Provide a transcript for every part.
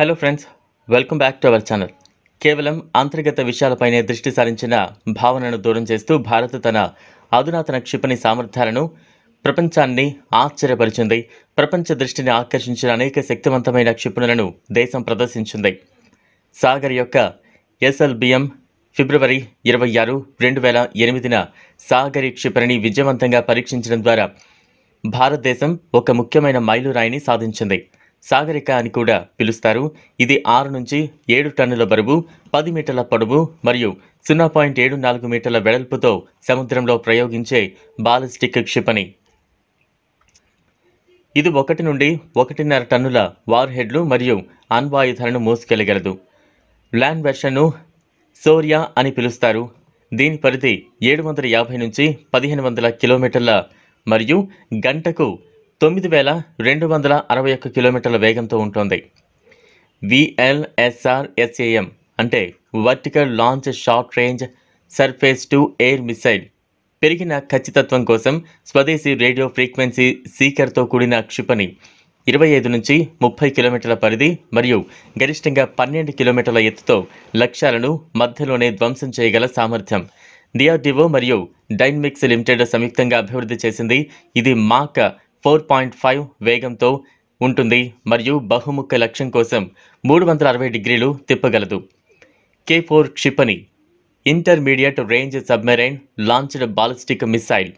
Hello friends, welcome back to our channel. కేవలం అంతర్గత విషయాలపైనే దృష్టి సారించిన భావనను దూరం చేస్తూ భారత్ తన అధునాతన క్షిపణి సామర్థ్యాలను ప్రపంచాన్ని ఆశ్చర్యపరిచింది. ప్రపంచ దృష్టిని ఆకర్షించిన అనేక శక్తివంతమైన క్షిపణులను దేశం ప్రదర్శించింది. సాగర్ యొక్క SLBM ఫిబ్రవరి 26, 2008న సాగరి క్షిపణిని విజయవంతంగా పరీక్షించడం ద్వారా భారతదేశం ఒక ముఖ్యమైన మైలురాయిని సాధించింది. సాగరిక అని కూడా పిలుస్తారు. ఇది 6 నుంచి 7 టన్నుల బరువు, 10 మీటర్ల పొడవు మరియు 0.74 మీటర్ల వెడల్పుతో సముద్రంలో ప్రయోగించే బాలిస్టిక్ క్షిపణి. ఇది 1 నుండి 1.5 టన్నుల వార్ హెడ్లు మరియు అణ్వాయుధాలను మోసుకెళ్లగలదు. ల్యాండ్ వెర్షన్ను సోర్యా అని పిలుస్తారు. దీని పరిధి 750 నుంచి 1500 కిలోమీటర్ల మరియు గంటకు 9261 కిలోమీటర్ల వేగంతో ఉంటుంది. VLSR-SAM అంటే vertical launch short range surface to air missile. పెరిగిన ఖచ్చితత్వం కోసం స్వదేశీ రేడియో ఫ్రీక్వెన్సీ సీకర్తో కూడిన క్షిపణి 25 నుంచి 30 కిలోమీటర్ల పరిధి మరియు గరిష్టంగా 12 కిలోమీటర్ల ఎత్తుతో లక్ష్యాలను మధ్యలోనే ధ్వంసం చేయగల సామర్థ్యం. DRDO మరియు డైనమిక్స్ లిమిటెడ్ సంయుక్తంగా అభివృద్ధి చేసింది. ఇది మాక్ 4.5 వేగంతో ఉంటుంది మరియు బహుముఖ లక్ష్యం కోసం 360 డిగ్రీలు తిప్పగలదు. K4 క్షిపణి intermediate range submarine launched ballistic missile.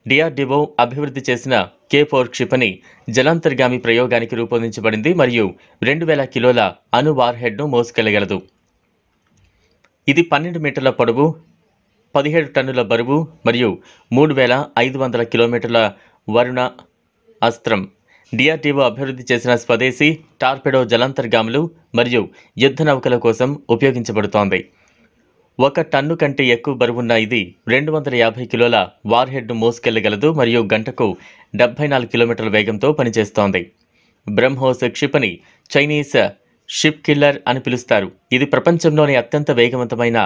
DRDO అభివృద్ధి చేసిన K4 క్షిపణి జలాంతర్గామి ప్రయోగానికి రూపొందించబడింది మరియు 2000 కిలోల అణు వార్ హెడ్ను మోసుకెళ్లగలదు. ఇది 12 మీటర్ల పొడవు, 17 టన్నుల బరువు మరియు 3500 కిలోమీటర్ల వరుణ అస్త్రం. DRDO అభివృద్ధి చేసిన స్వదేశీ టార్పెడో జలాంతర్గాములు మరియు యుద్ధ నౌకల కోసం ఉపయోగించబడుతోంది. 1 టన్ను కంటే ఎక్కువ బరువున్న ఇది 250 కిలోల వార్ హెడ్ను మోసుకెళ్లగలదు మరియు గంటకు 74 కిలోమీటర్ల వేగంతో పనిచేస్తోంది. బ్రహ్మోస్ క్షిపణి చైనీస్ షిప్ కిల్లర్ అని పిలుస్తారు. ఇది ప్రపంచంలోని అత్యంత వేగవంతమైన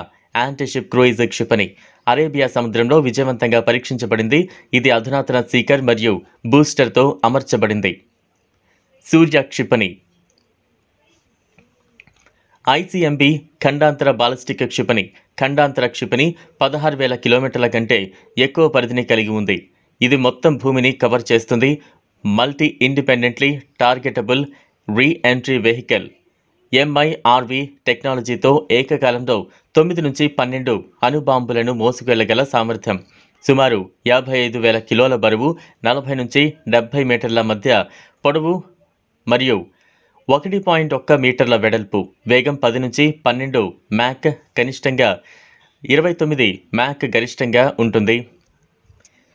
యాంటీషిప్ క్రూయిజ్ క్షిపణి. అరేబియా సముద్రంలో విజయవంతంగా పరీక్షించబడింది. ఇది అధునాతన సీకర్ మరియు బూస్టర్తో అమర్చబడింది. సూర్య క్షిపణి ICMB ఖండాంతర బాలిస్టిక్ క్షిపణి. ఖండాంతర క్షిపణి 16,000 కిలోమీటర్ల కంటే ఎక్కువ పరిధిని కలిగి ఉంది. ఇది మొత్తం భూమిని కవర్ చేస్తుంది. Multi independently targetable re entry vehicle MIRV టెక్నాలజీతో ఏకకాలంలో 9 నుంచి 12 అణుబాంబులను మోసుకెళ్లగల సామర్థ్యం. సుమారు 55,000 కిలోల బరువు, 40 నుంచి 70 మీటర్ల మధ్య పొడవు మరియు 1.1 మీటర్ల వెడల్పు. వేగం 10 నుంచి 12 మ్యాక్, కనిష్టంగా 29 మ్యాక్ గరిష్టంగా ఉంటుంది.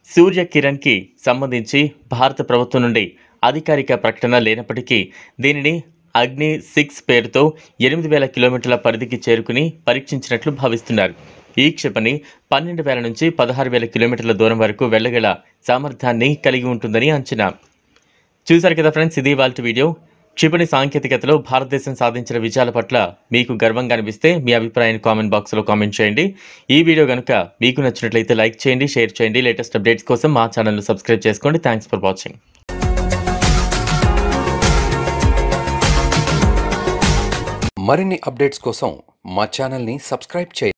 సూర్య కిరణ్కి సంబంధించి భారత ప్రభుత్వం నుండి అధికారిక ప్రకటన లేనప్పటికీ దీనిని అగ్ని 6 పేరుతో 8,000 కిలోమీటర్ల పరిధికి చేరుకుని పరీక్షించినట్లు భావిస్తున్నారు. ఈ క్షిపణి 12,000 నుంచి 16,000 కిలోమీటర్ల దూరం వరకు వెళ్లగల సామర్థ్యాన్ని కలిగి ఉంటుందని అంచనా. చూశారు కదా ఫ్రెండ్స్, ఇది ఇవాల్టి వీడియో. క్షిపణి సాంకేతికతలో భారతదేశం సాధించిన విజయాల పట్ల మీకు గర్వంగా అనిపిస్తే మీ అభిప్రాయాన్ని కామెంట్ బాక్స్లో కామెంట్ చేయండి. ఈ వీడియో కనుక మీకు నచ్చినట్లయితే లైక్ చేయండి, షేర్ చేయండి. లేటెస్ట్ అప్డేట్స్ కోసం మా ఛానల్ను సబ్స్క్రైబ్ చేసుకోండి. Thanks for watching. మరిన్ని అప్డేట్స్ కోసం మా ఛానల్ని సబ్స్క్రైబ్ చేయండి.